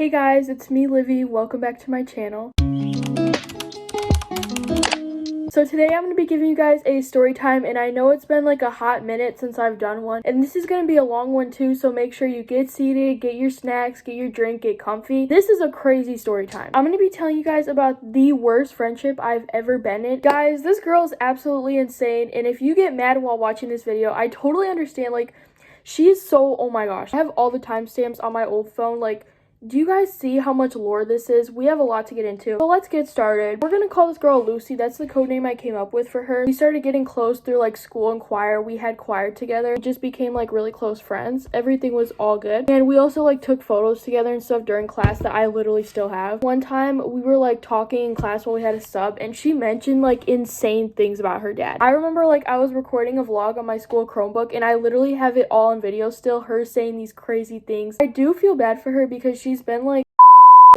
Hey guys, it's me, Livy. Welcome back to my channel. So today I'm going to be giving you guys a story time, and I know it's been like a hot minute since I've done one, and this is going to be a long one too, so make sure you get seated, get your snacks, get your drink, get comfy. This is a crazy story time. I'm going to be telling you guys about the worst friendship I've ever been in. Guys, this girl is absolutely insane, and if you get mad while watching this video, I totally understand. Like, she's so, oh my gosh. I have all the timestamps on my old phone. Like, do you guys see how much lore this is? We have a lot to get into. So let's get started. We're gonna call this girl Lucy. That's the code name I came up with for her. We started getting close through like school and choir. We had choir together. We just became like really close friends. Everything was all good. And we also like took photos together and stuff during class that I literally still have. One time we were like talking in class while we had a sub, and she mentioned like insane things about her dad. I remember like I was recording a vlog on my school Chromebook, and I literally have it all on video still, her saying these crazy things. I do feel bad for her because she's been like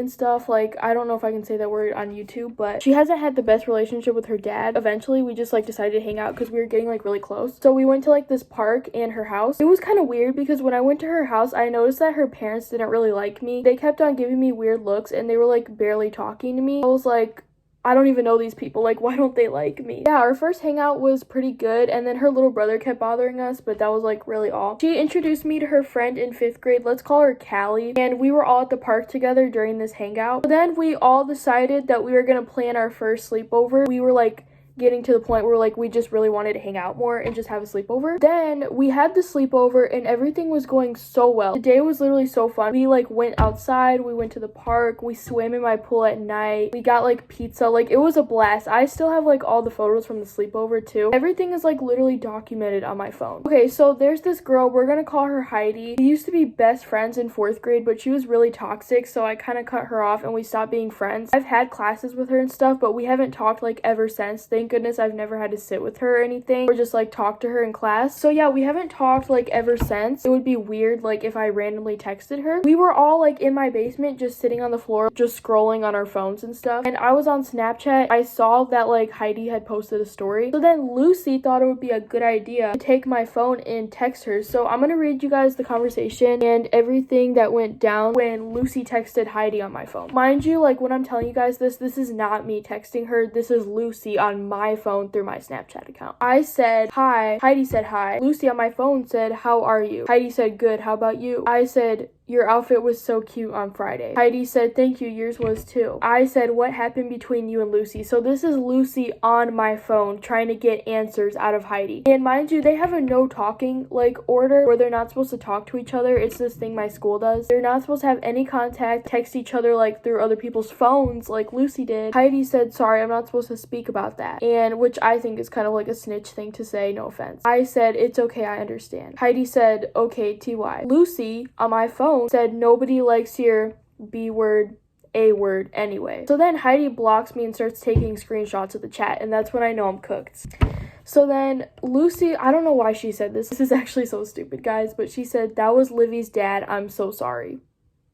and stuff. Like, I don't know if I can say that word on YouTube, but she hasn't had the best relationship with her dad. Eventually we just like decided to hang out because we were getting like really close. So we went to like this park and her house. It was kind of weird because when I went to her house, I noticed that her parents didn't really like me. They kept on giving me weird looks, and they were like barely talking to me. I was like, I don't even know these people, like, why don't they like me? Yeah, our first hangout was pretty good, and then her little brother kept bothering us, but that was like really all. She introduced me to her friend in 5th grade, let's call her Callie, and we were all at the park together during this hangout. So then we all decided that we were gonna plan our first sleepover. We were like getting to the point where like we just really wanted to hang out more and just have a sleepover. Then we had the sleepover and everything was going so well. The day was literally so fun. We like went outside, we went to the park, we swam in my pool at night, we got like pizza. Like, it was a blast. I still have like all the photos from the sleepover too. Everything is like literally documented on my phone. Okay, so there's this girl, we're gonna call her Heidi. We used to be best friends in 4th grade, but she was really toxic, so I kind of cut her off and we stopped being friends. I've had classes with her and stuff, but we haven't talked like ever since. Thank goodness I've never had to sit with her or anything or just like talk to her in class. So yeah, we haven't talked like ever since. It would be weird like if I randomly texted her. We were all like in my basement just sitting on the floor just scrolling on our phones and stuff, and I was on Snapchat. I saw that like Heidi had posted a story, so then Lucy thought it would be a good idea to take my phone and text her. So I'm gonna read you guys the conversation and everything that went down when Lucy texted Heidi on my phone. Mind you, like when I'm telling you guys this is not me texting her. This is Lucy on my phone through my Snapchat account. I said hi. Heidi said hi. Lucy on my phone said, how are you? Heidi said, good. How about you? I said, your outfit was so cute on Friday. Heidi said, thank you, yours was too. I said, what happened between you and Lucy? So this is Lucy on my phone trying to get answers out of Heidi. And mind you, they have a no talking like order where they're not supposed to talk to each other. It's this thing my school does. They're not supposed to have any contact, text each other like through other people's phones like Lucy did. Heidi said, sorry, I'm not supposed to speak about that. And which I think is kind of like a snitch thing to say, no offense. I said, it's okay, I understand. Heidi said, okay, TY. Lucy on my phone said, nobody likes your B word, A word anyway. So then Heidi blocks me and starts taking screenshots of the chat, and that's when I know I'm cooked. So then Lucy, I don't know why she said this. This is actually so stupid, guys, but she said, that was Livy's dad. I'm so sorry.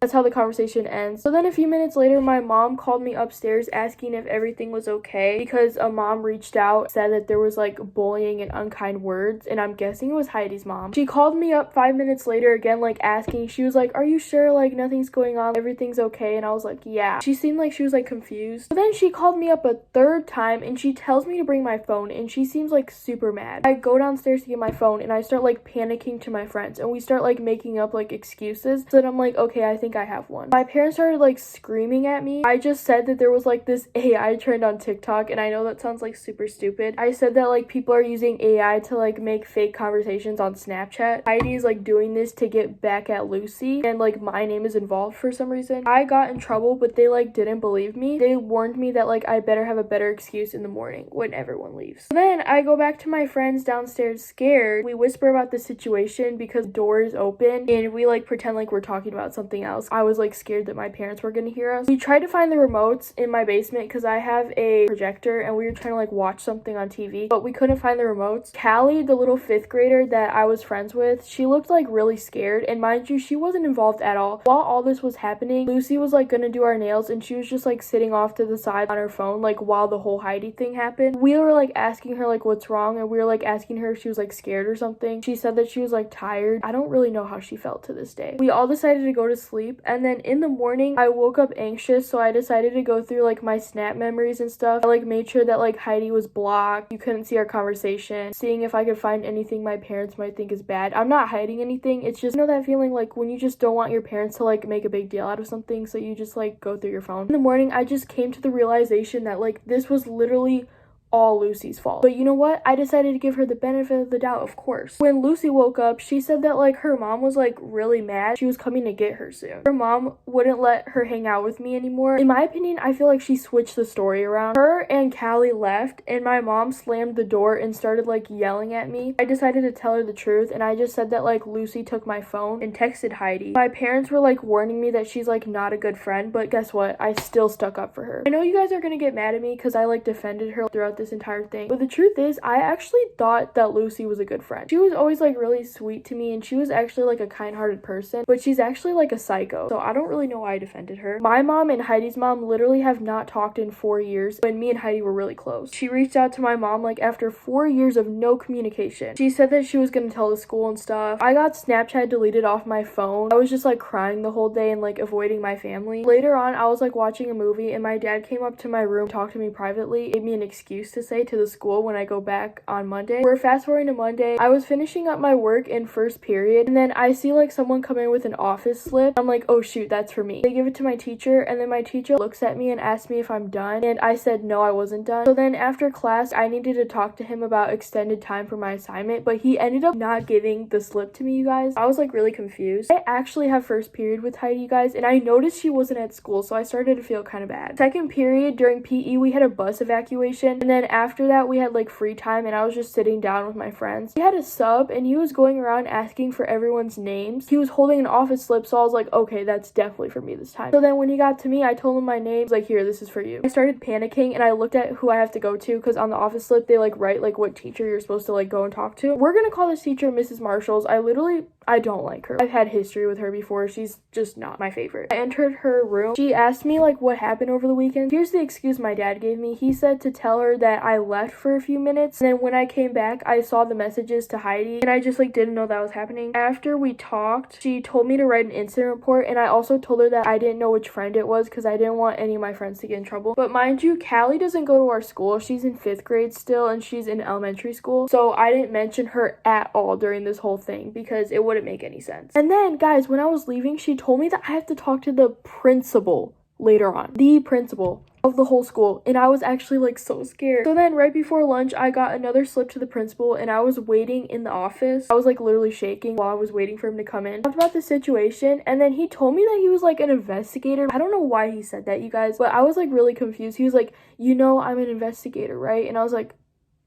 That's how the conversation ends. So then a few minutes later, my mom called me upstairs asking if everything was okay because a mom reached out, said that there was like bullying and unkind words, and I'm guessing it was Heidi's mom. She called me up 5 minutes later again, like asking, she was like, are you sure like nothing's going on, everything's okay? And I was like, yeah. She seemed like she was like confused. So then she called me up a 3rd time and she tells me to bring my phone, and she seems like super mad. I go downstairs to get my phone and I start like panicking to my friends, and we start like making up like excuses. So then I'm like, okay, I think I have one. My parents started like screaming at me. I just said that there was like this AI trend on TikTok, and I know that sounds like super stupid. I said that like people are using AI to like make fake conversations on Snapchat. Heidi is like doing this to get back at Lucy, and like my name is involved for some reason. I got in trouble, but they like didn't believe me. They warned me that like I better have a better excuse in the morning when everyone leaves. So then I go back to my friends downstairs scared. We whisper about the situation because the door is open, and we like pretend like we're talking about something else. I was like scared that my parents were gonna hear us. We tried to find the remotes in my basement because I have a projector and we were trying to like watch something on TV, but we couldn't find the remotes. Callie, the little 5th grader that I was friends with, she looked like really scared, and mind you, she wasn't involved at all. While all this was happening, Lucy was like gonna do our nails, and she was just like sitting off to the side on her phone like while the whole Heidi thing happened. We were like asking her like what's wrong, and we were like asking her if she was like scared or something. She said that she was like tired. I don't really know how she felt to this day. We all decided to go to sleep. sleep. And then in the morning, I woke up anxious, so I decided to go through like my Snap memories and stuff. I like made sure that like Heidi was blocked. You couldn't see our conversation. Seeing if I could find anything my parents might think is bad. I'm not hiding anything. It's just, you know, that feeling like when you just don't want your parents to like make a big deal out of something, so you just like go through your phone. In the morning, I just came to the realization that like this was literally all Lucy's fault. But you know what? I decided to give her the benefit of the doubt, of course. When Lucy woke up, she said that like her mom was like really mad. She was coming to get her soon. Her mom wouldn't let her hang out with me anymore. In my opinion, I feel like she switched the story around. Her and Callie left and my mom slammed the door and started like yelling at me. I decided to tell her the truth and I just said that like Lucy took my phone and texted Heidi. My parents were like warning me that she's like not a good friend, but guess what? I still stuck up for her. I know you guys are gonna get mad at me because I like defended her throughout this entire thing, but the truth is I actually thought that Lucy was a good friend. She was always like really sweet to me and she was actually like a kind-hearted person, but she's actually like a psycho, so I don't really know why I defended her. My mom and Heidi's mom literally have not talked in 4 years when me and Heidi were really close. She reached out to my mom like after 4 years of no communication. She said that she was gonna tell the school and stuff. I got Snapchat deleted off my phone. I was just like crying the whole day and like avoiding my family. Later on, I was like watching a movie and my dad came up to my room, talked to me privately, gave me an excuse to say to the school when I go back on Monday. We're fast forwarding to Monday. I was finishing up my work in first period and then I see like someone come in with an office slip. I'm like, oh shoot, that's for me. They give it to my teacher and then my teacher looks at me and asks me if I'm done and I said no, I wasn't done. So then after class, I needed to talk to him about extended time for my assignment, but he ended up not giving the slip to me, you guys. I was like really confused. I actually have first period with Heidi, you guys, and I noticed she wasn't at school, so I started to feel kind of bad. Second period during PE, we had a bus evacuation and then after that we had like free time and I was just sitting down with my friends. He had a sub and he was going around asking for everyone's names. He was holding an office slip, so I was like, okay, that's definitely for me this time. So then when he got to me, I told him my name. He was like, here, this is for you. I started panicking and I looked at who I have to go to because on the office slip they like write like what teacher you're supposed to like go and talk to. We're gonna call this teacher Mrs. Marshalls. I don't like her. I've had history with her before. She's just not my favorite. I entered her room. She asked me like what happened over the weekend. Here's the excuse my dad gave me. He said to tell her that I left for a few minutes. And then when I came back, I saw the messages to Heidi and I just like didn't know that was happening. After we talked, she told me to write an incident report and I also told her that I didn't know which friend it was because I didn't want any of my friends to get in trouble. But mind you, Callie doesn't go to our school. She's in 5th grade still and she's in elementary school. So I didn't mention her at all during this whole thing because it wouldn't make any sense. And then, guys, when I was leaving, she told me that I have to talk to the principal later on. The principal of the whole school. And I was actually like so scared. So then right before lunch, I got another slip to the principal and I was waiting in the office. I was like literally shaking while I was waiting for him to come in. I talked about the situation and then he told me that he was like an investigator. I don't know why he said that, you guys, but I was like really confused. He was like, you know, I'm an investigator, right? And I was like,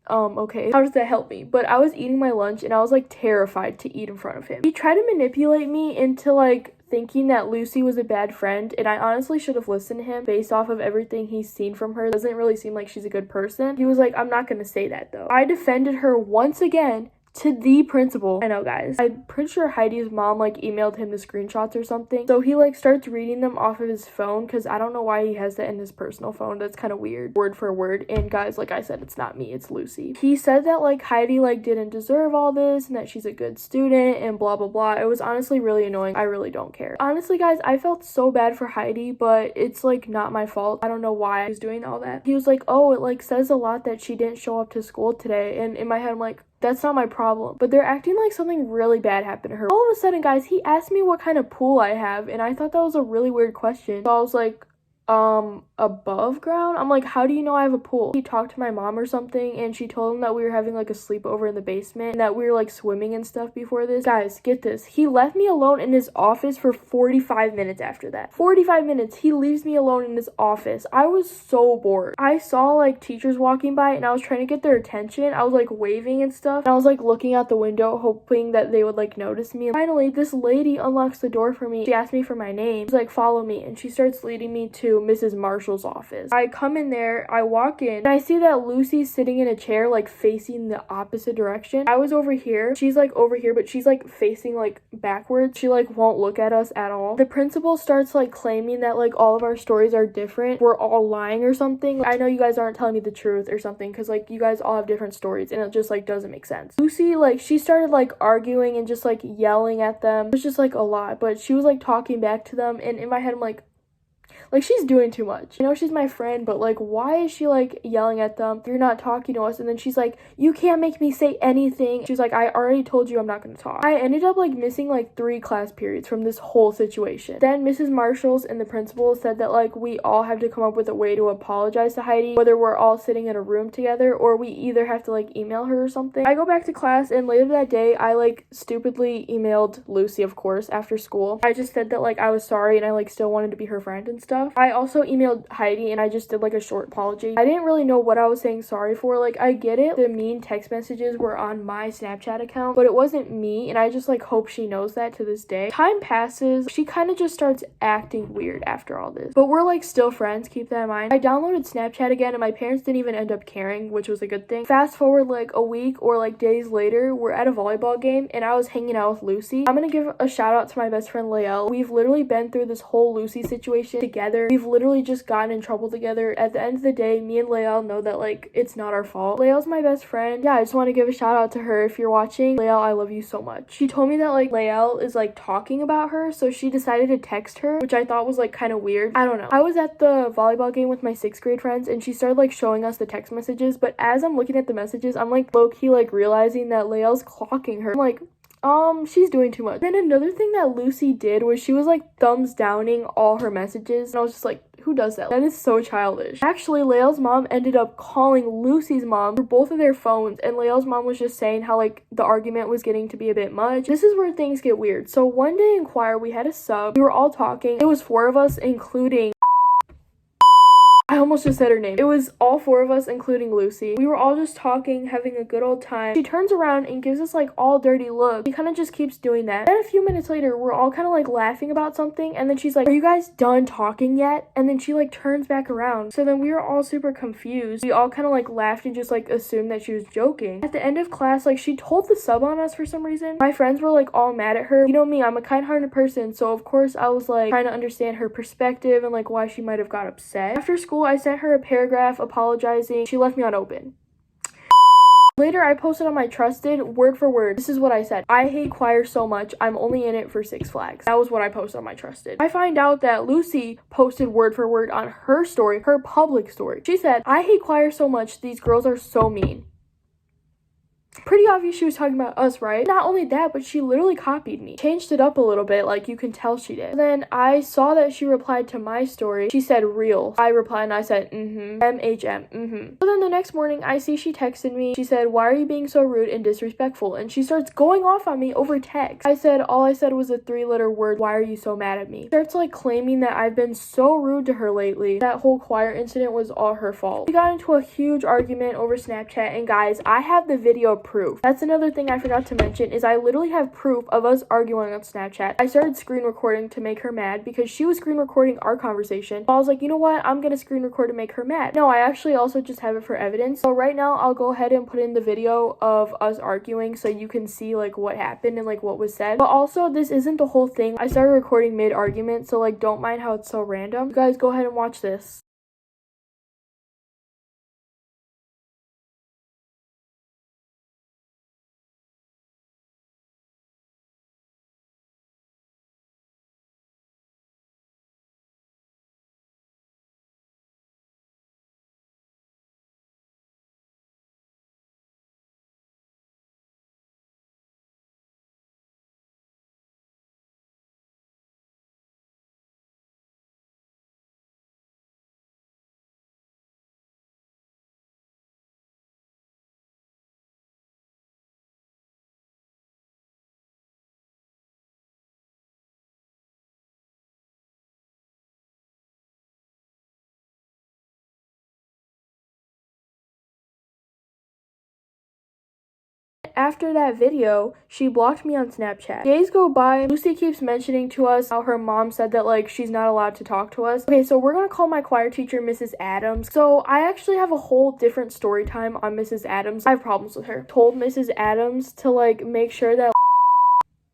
okay, how does that help me? But I was eating my lunch and I was like terrified to eat in front of him. He tried to manipulate me into like thinking that Lucy was a bad friend, and I honestly should have listened to him based off of everything he's seen from her. It doesn't really seem like she's a good person. He was like, I'm not gonna say that though. I defended her once again to the principal. I know, guys. I'm pretty sure Heidi's mom like emailed him the screenshots or something. So he like starts reading them off of his phone because I don't know why he has that in his personal phone. That's kind of weird. Word for word. And guys, like I said, it's not me, it's Lucy. He said that like Heidi like didn't deserve all this and that she's a good student and blah blah blah. It was honestly really annoying. I really don't care. Honestly, guys, I felt so bad for Heidi, but it's like not my fault. I don't know why I was doing all that. He was like, oh, it like says a lot that she didn't show up to school today. And in my head, I'm like, that's not my problem. But they're acting like something really bad happened to her. All of a sudden, guys, he asked me what kind of pool I have, and I thought that was a really weird question. So I was like, above ground? I'm like, how do you know I have a pool? He talked to my mom or something and she told him that we were having like a sleepover in the basement and that we were like swimming and stuff before this. Guys, get this. He left me alone in his office for 45 minutes after that. 45 minutes. He leaves me alone in his office. I was so bored. I saw like teachers walking by and I was trying to get their attention. I was like waving and stuff. And I was like looking out the window hoping that they would like notice me. And finally, this lady unlocks the door for me. She asked me for my name. She's like, follow me. And she starts leading me to to Mrs. Marshall's office. I come in there, I walk in, and I see that Lucy's sitting in a chair, like facing the opposite direction. I was over here, she's like over here, but she's like facing like backwards. She like won't look at us at all. The principal starts like claiming that like all of our stories are different. We're all lying or something. I know you guys aren't telling me the truth or something, because like you guys all have different stories and it just like doesn't make sense. Lucy, like, she started like arguing and just like yelling at them. It was just like a lot, but she was like talking back to them, and in my head I'm like, she's doing too much. You know, she's my friend, but like, why is she like yelling at them? You're not talking to us. And then she's like, you can't make me say anything. She's like, I already told you I'm not gonna talk. I ended up like missing like 3 class periods from this whole situation. Then Mrs. Marshalls and the principal said that like we all have to come up with a way to apologize to Heidi, whether we're all sitting in a room together or we either have to like email her or something. I go back to class, and later that day I like stupidly emailed Lucy, of course, after school. I just said that like I was sorry and I like still wanted to be her friend and stuff. I also emailed Heidi and I just did like a short apology. I didn't really know what I was saying sorry for. Like, I get it, the mean text messages were on my Snapchat account, but it wasn't me, and I just like hope she knows that to this day. Time passes, she kind of just starts acting weird after all this, but we're like still friends, keep that in mind. I downloaded Snapchat again and my parents didn't even end up caring, which was a good thing. Fast forward like a week or like days later, we're at a volleyball game and I was hanging out with Lucy. I'm gonna give a shout out to my best friend Lael. We've literally been through this whole Lucy situation together. We've literally just gotten in trouble together. At the end of the day, me and Lael know that like it's not our fault. Lael's my best friend. Yeah, I just want to give a shout out to her. If you're watching, Lael, I love you so much. She told me that like Lael is like talking about her, so she decided to text her, which I thought was like kind of weird. I don't know. I was at the volleyball game with my 6th grade friends and she started like showing us the text messages, but as I'm looking at the messages, I'm like low-key like realizing that Lael's clocking her. I'm like, she's doing too much. Then another thing that Lucy did was she was like thumbs downing all her messages, and I was just like, who does that? That is so childish. Actually, Lael's mom ended up calling Lucy's mom for both of their phones, and Lael's mom was just saying how like the argument was getting to be a bit much. This is where things get weird. So one day in choir, we had a sub. We were all talking. It was 4 of us, including I almost just said her name. It was all 4 of us, including Lucy. We were all just talking, having a good old time. She turns around and gives us like all dirty looks. She kind of just keeps doing that. Then a few minutes later, we're all kind of like laughing about something, and then she's like, are you guys done talking yet? And then she like turns back around. So then we were all super confused. We all kind of like laughed and just like assumed that she was joking. At the end of class, like she told the sub on us for some reason. My friends were like all mad at her. You know me, I'm a kind-hearted person, so of course I was like trying to understand her perspective and like why she might have got upset. After school, I sent her a paragraph apologizing. She left me on open. Later, I posted on my trusted, word for word. This is what I said. I hate choir so much. I'm only in it for Six Flags. That was what I posted on my trusted. I find out that Lucy posted word for word on her story, her public story. She said, I hate choir so much. These girls are so mean. Pretty obvious she was talking about us, right? Not only that, but she literally copied me. Changed it up a little bit, like you can tell she did. Then I saw that she replied to my story. She said real. I replied and I said, MHM, So then the next morning, I see she texted me. She said, why are you being so rude and disrespectful? And she starts going off on me over text. I said, all I said was a 3-letter word. Why are you so mad at me? Starts like claiming that I've been so rude to her lately. That whole choir incident was all her fault. We got into a huge argument over Snapchat, and guys, I have the video proof. That's another thing I forgot to mention, is I literally have proof of us arguing on Snapchat. I started screen recording to make her mad because she was screen recording our conversation. So I was like, you know what? I'm gonna screen record to make her mad. No, I actually also just have it for evidence. So right now, I'll go ahead and put in the video of us arguing so you can see like what happened and like what was said. But also, this isn't the whole thing. I started recording mid-argument, so like don't mind how it's so random. You guys go ahead and watch this. after that video, she blocked me on Snapchat. Days go by, Lucy keeps mentioning to us how her mom said that like she's not allowed to talk to us. Okay, so we're gonna call my choir teacher Mrs. Adams. So I actually have a whole different story time on Mrs. Adams. I have problems with her. Told Mrs. Adams to like make sure that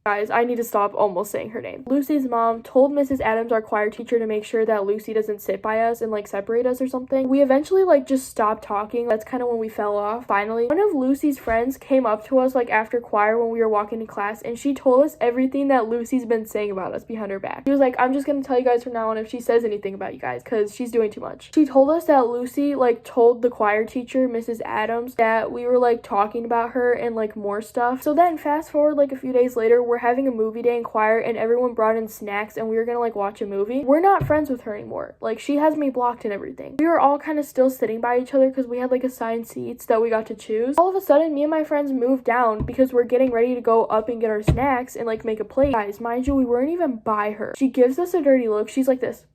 guys, I need to stop almost saying her name. Lucy's mom told Mrs. Adams, our choir teacher, to make sure that Lucy doesn't sit by us and like separate us or something. We eventually like just stopped talking. That's kind of when we fell off. Finally, one of Lucy's friends came up to us like after choir when we were walking to class, and she told us everything that Lucy's been saying about us behind her back. She was like, I'm just gonna tell you guys from now on if she says anything about you guys because she's doing too much. She told us that Lucy like told the choir teacher, Mrs. Adams, that we were like talking about her and like more stuff. So then fast forward like a few days later, we're having a movie day in choir and everyone brought in snacks and we were gonna like watch a movie. We're not friends with her anymore. Like she has me blocked and everything. We were all kind of still sitting by each other because we had like assigned seats that we got to choose. All of a sudden, me and my friends moved down because we're getting ready to go up and get our snacks and like make a plate. Guys, mind you, we weren't even by her. She gives us a dirty look. She's like this.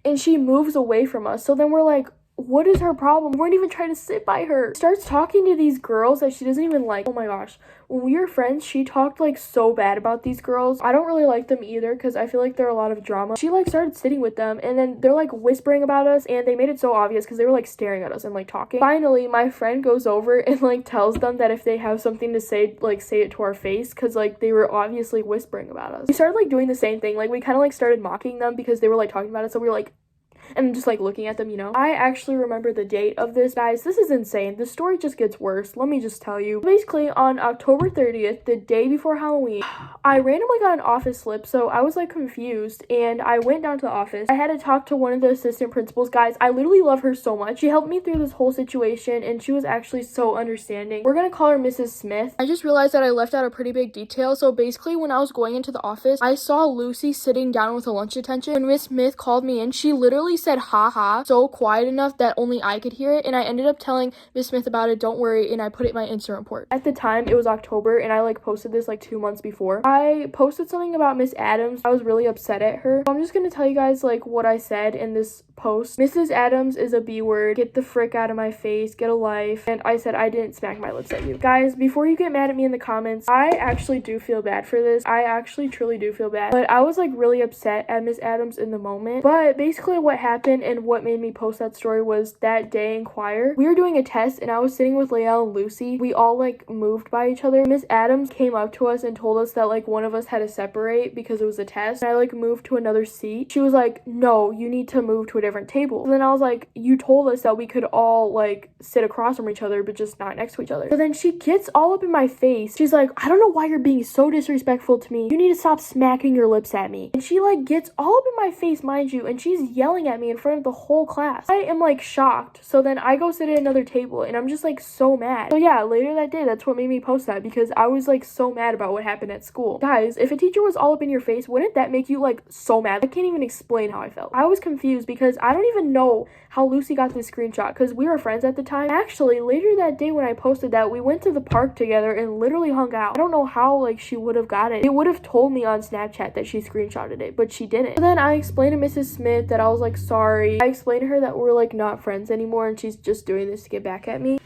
And she moves away from us. So then we're like, what is her problem? We weren't even trying to sit by her. Starts talking to these girls that she doesn't even like. Oh my gosh. When we were friends, she talked like so bad about these girls. I don't really like them either because I feel like they're a lot of drama. She like started sitting with them and then they're like whispering about us and they made it so obvious because they were like staring at us and like talking. Finally, my friend goes over and like tells them that if they have something to say, like say it to our face because like they were obviously whispering about us. We started like doing the same thing. Like we kind of like started mocking them because they were like talking about it. So we were like, and just like looking at them, you know. I actually remember the date of this. Guys, this is insane. The story just gets worse. Let me just tell you. Basically, on October 30th, the day before Halloween, I randomly got an office slip, so I was like confused, and I went down to the office. I had to talk to one of the assistant principals. Guys, I literally love her so much. She helped me through this whole situation, and she was actually so understanding. We're gonna call her Mrs. Smith. I just realized that I left out a pretty big detail. So basically, when I was going into the office, I saw Lucy sitting down with a lunch attention. When Miss Smith called me in, she literally said ha ha so quiet enough that only I could hear it, and I ended up telling Miss Smith about it, don't worry, and I put it in my incident report. At the time it was October and I like posted this like 2 months before. I posted something about Miss Adams. I was really upset at her. So I'm just gonna tell you guys like what I said in this post. Mrs. Adams is a B word. Get the frick out of my face. Get a life. And I said I didn't smack my lips at you. Guys, before you get mad at me in the comments, I actually do feel bad for this. I actually truly do feel bad. But I was like really upset at Miss Adams in the moment. But basically what happened and what made me post that story was that day in choir, we were doing a test and I was sitting with Lael and Lucy. We all like moved by each other. Miss Adams came up to us and told us that like one of us had to separate because it was a test. And I like moved to another seat. She was like, no, you need to move to a different table. And then I was like, you told us that we could all like sit across from each other but just not next to each other. So then she gets all up in my face. She's like, I don't know why you're being so disrespectful to me. You need to stop smacking your lips at me. And she like gets all up in my face, mind you, and she's yelling at me in front of the whole class. I am like shocked. So then I go sit at another table and I'm just like so mad. So yeah, later that day, that's what made me post that because I was like so mad about what happened at school. Guys, if a teacher was all up in your face, wouldn't that make you like so mad? I can't even explain how I felt. I was confused because I don't even know how Lucy got this screenshot because we were friends at the time. Actually, later that day when I posted that, we went to the park together and literally hung out. I don't know how like she would have got it. It would have told me on Snapchat that she screenshotted it, but she didn't. So then I explained to Mrs. Smith that I was like sorry. I explained to her that we're like not friends anymore and she's just doing this to get back at me.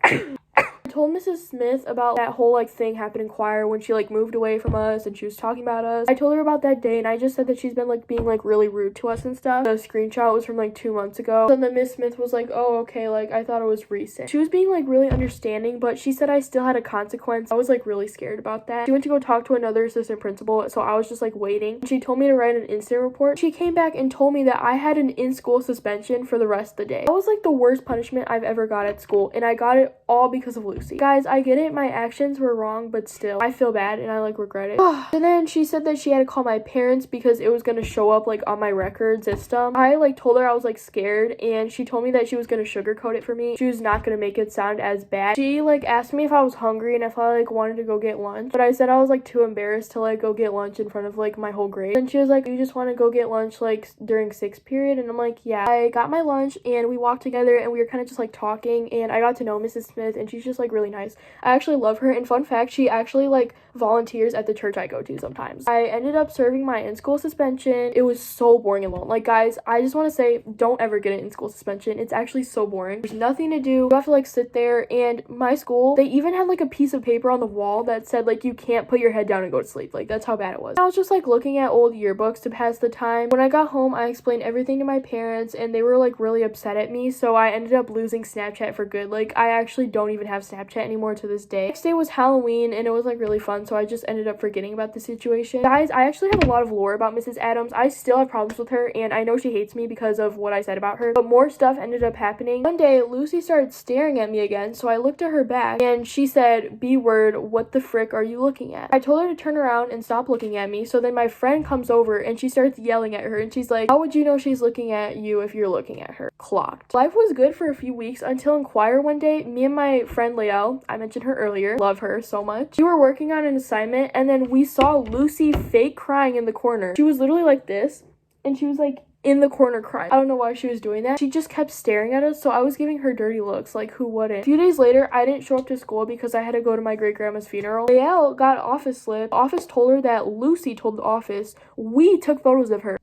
I told Mrs. Smith about that whole like thing happened in choir when she like moved away from us and she was talking about us. I told her about that day and I just said that she's been like being like really rude to us and stuff. The screenshot was from like 2 months ago. So then Miss Smith was like, oh okay, like I thought it was recent. She was being like really understanding, but she said I still had a consequence. I was like really scared about that. She went to go talk to another assistant principal, so I was just like waiting. She told me to write an incident report. She came back and told me that I had an in-school suspension for the rest of the day. That was like the worst punishment I've ever got at school, and I got it all because of Lucy. Guys, I get it, my actions were wrong, but still I feel bad and I like regret it. And then she said that she had to call my parents because it was gonna show up like on my record system. I like told her I was like scared and she told me that she was gonna sugarcoat it for me. She was not gonna make it sound as bad. She like asked me if I was hungry and if I like wanted to go get lunch, but I said I was like too embarrassed to like go get lunch in front of like my whole grade. And she was like, you just want to go get lunch like during 6th period? And I'm like, yeah. I got my lunch and we walked together and we were kind of just like talking and I got to know Mrs. Smith and she's just like really nice. I actually love her, and fun fact, she actually like volunteers at the church I go to sometimes. I ended up serving my in-school suspension. It was so boring and long. Like, guys, I just want to say, don't ever get an in-school suspension. It's actually so boring. There's nothing to do. You have to like sit there, and my school, they even had like a piece of paper on the wall that said like you can't put your head down and go to sleep. Like, that's how bad it was. I was just like looking at old yearbooks to pass the time. When I got home, I explained everything to my parents, and they were like really upset at me, so I ended up losing Snapchat for good. Like, I actually don't even have Snapchat anymore to this day. Next day was Halloween, and it was like really fun, so I just ended up forgetting about the situation. Guys, I actually have a lot of lore about Mrs. Adams. I still have problems with her, and I know she hates me because of what I said about her, but more stuff ended up happening. One day, Lucy started staring at me again, so I looked at her back, and she said, "B word, what the frick are you looking at?" I told her to turn around and stop looking at me, so then my friend comes over, and she starts yelling at her, and she's like, "How would you know she's looking at you if you're looking at her?" Clocked. Life was good for a few weeks until in choir one day, me and my friend Lael, I mentioned her earlier, love her so much, we were working on an assignment, and then we saw Lucy fake crying in the corner. She was literally like this, and she was like in the corner crying. I don't know why she was doing that. She just kept staring at us, so I was giving her dirty looks, like who wouldn't? A few days later, I didn't show up to school because I had to go to my great-grandma's funeral. Lael got office slip. The office told her that Lucy told the office we took photos of her.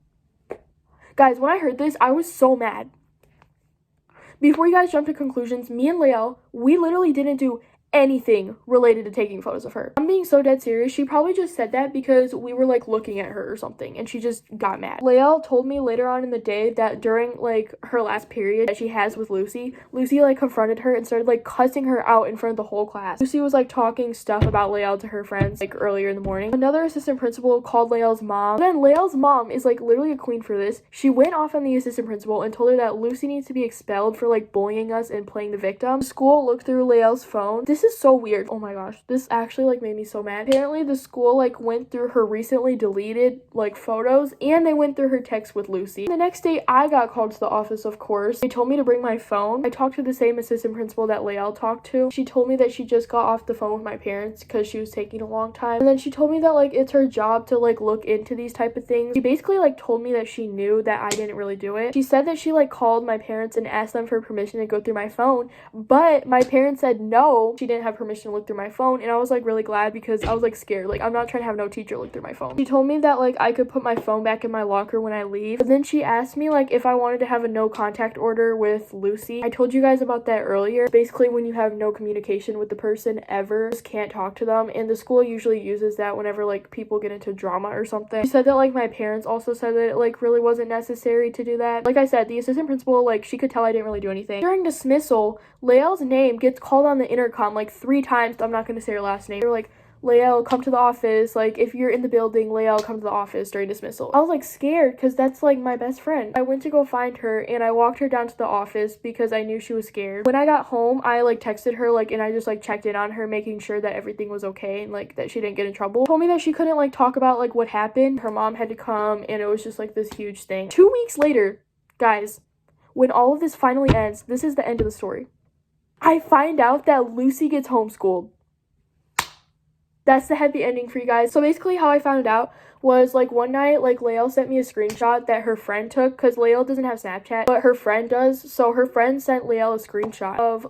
Guys, when I heard this, I was so mad. Before you guys jump to conclusions, me and Lael, we literally didn't do anything related to taking photos of her. I'm being so dead serious. She probably just said that because we were like looking at her or something, and she just got mad. Lael told me later on in the day that during like her last period that she has with Lucy like confronted her and started like cussing her out in front of the whole class. Lucy was like talking stuff about Lael to her friends like earlier in the morning. Another assistant principal called Lael's mom. Then Lael's mom is like literally a queen for this. She went off on the assistant principal and told her that Lucy needs to be expelled for like bullying us and playing the victim. The school looked through Lael's phone. This is so weird. Oh my gosh, this actually like made me so mad. Apparently the school like went through her recently deleted like photos, and they went through her text with Lucy. The next day I got called to the office, of course. They told me to bring my phone. I talked to the same assistant principal that Lael talked to. She told me that she just got off the phone with my parents because she was taking a long time, and then she told me that like it's her job to like look into these type of things. She basically like told me that she knew that I didn't really do it. She said that she like called my parents and asked them for permission to go through my phone, but my parents said no, she didn't have permission to look through my phone, and I was like really glad because I was like scared. Like, I'm not trying to have no teacher look through my phone. She told me that like I could put my phone back in my locker when I leave, but then she asked me like if I wanted to have a no contact order with Lucy. I told you guys about that earlier. Basically, when you have no communication with the person ever, just can't talk to them, and the school usually uses that whenever like people get into drama or something. She said that like my parents also said that it like really wasn't necessary to do that. Like I said, the assistant principal, like she could tell I didn't really do anything. During dismissal, Lael's name gets called on the intercom like 3 times. I'm not gonna say her last name. They're like, "Lael, come to the office. Like, if you're in the building, Lael, come to the office," during dismissal. I was like scared because that's like my best friend. I went to go find her, and I walked her down to the office because I knew she was scared. When I got home, I like texted her like, and I just like checked in on her, making sure that everything was okay and like that she didn't get in trouble. She told me that she couldn't like talk about like what happened. Her mom had to come, and it was just like this huge thing. 2 weeks later, guys, when all of this finally ends, this is the end of the story. I find out that Lucy gets homeschooled. That's the happy ending for you guys. So basically how I found out was like one night, like Lael sent me a screenshot that her friend took, because Lael doesn't have Snapchat, but her friend does. So her friend sent Lael a screenshot of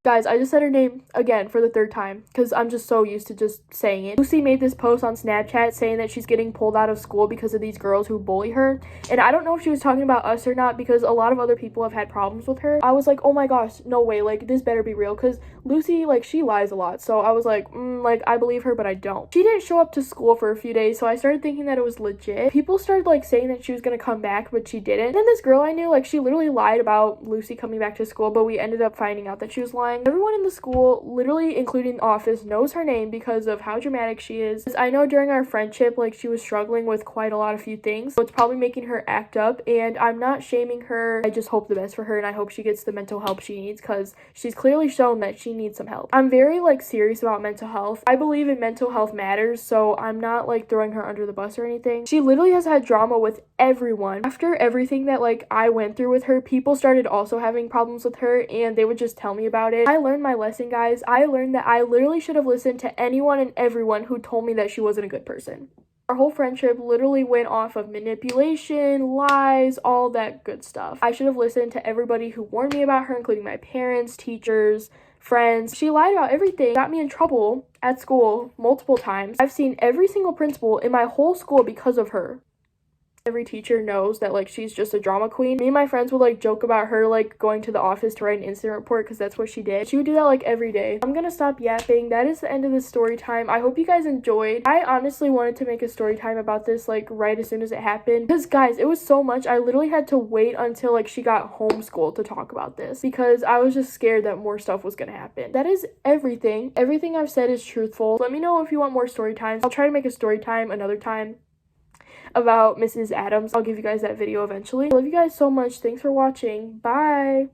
Guys, I just said her name again for the 3rd time because I'm just so used to just saying it. Lucy made this post on Snapchat saying that she's getting pulled out of school because of these girls who bully her. And I don't know if she was talking about us or not because a lot of other people have had problems with her. I was like, oh my gosh, no way. Like, this better be real because Lucy, like, she lies a lot. So I was like, like, I believe her, but I don't. She didn't show up to school for a few days, so I started thinking that it was legit. People started, like, saying that she was gonna come back, but she didn't. And then this girl I knew, like, she literally lied about Lucy coming back to school, but we ended up finding out that she was lying. Everyone in the school, literally including the office, knows her name because of how dramatic she is. I know during our friendship, like, she was struggling with quite a few things, so it's probably making her act up, and I'm not shaming her. I just hope the best for her, and I hope she gets the mental help she needs because she's clearly shown that she needs some help. I'm very, like, serious about mental health. I believe in mental health matters, so I'm not, like, throwing her under the bus or anything. She literally has had drama with everyone. After everything that, like, I went through with her, people started also having problems with her, and they would just tell me about it. I learned my lesson, guys. I learned that I literally should have listened to anyone and everyone who told me that she wasn't a good person. Our whole friendship literally went off of manipulation, lies, all that good stuff. I should have listened to everybody who warned me about her, including my parents, teachers, friends. She lied about everything, got me in trouble at school multiple times. I've seen every single principal in my whole school because of her. Every teacher knows that, like, she's just a drama queen. Me and my friends would, like, joke about her, like, going to the office to write an incident report because that's what she did. She would do that, like, every day. I'm gonna stop yapping. That is the end of this story time. I hope you guys enjoyed. I honestly wanted to make a story time about this, like, right as soon as it happened. Because, guys, it was so much. I literally had to wait until, like, she got homeschooled to talk about this because I was just scared that more stuff was gonna happen. That is everything. Everything I've said is truthful. Let me know if you want more story times. I'll try to make a story time another time about Mrs. Adams. I'll give you guys that video eventually. I love you guys so much. Thanks for watching. Bye.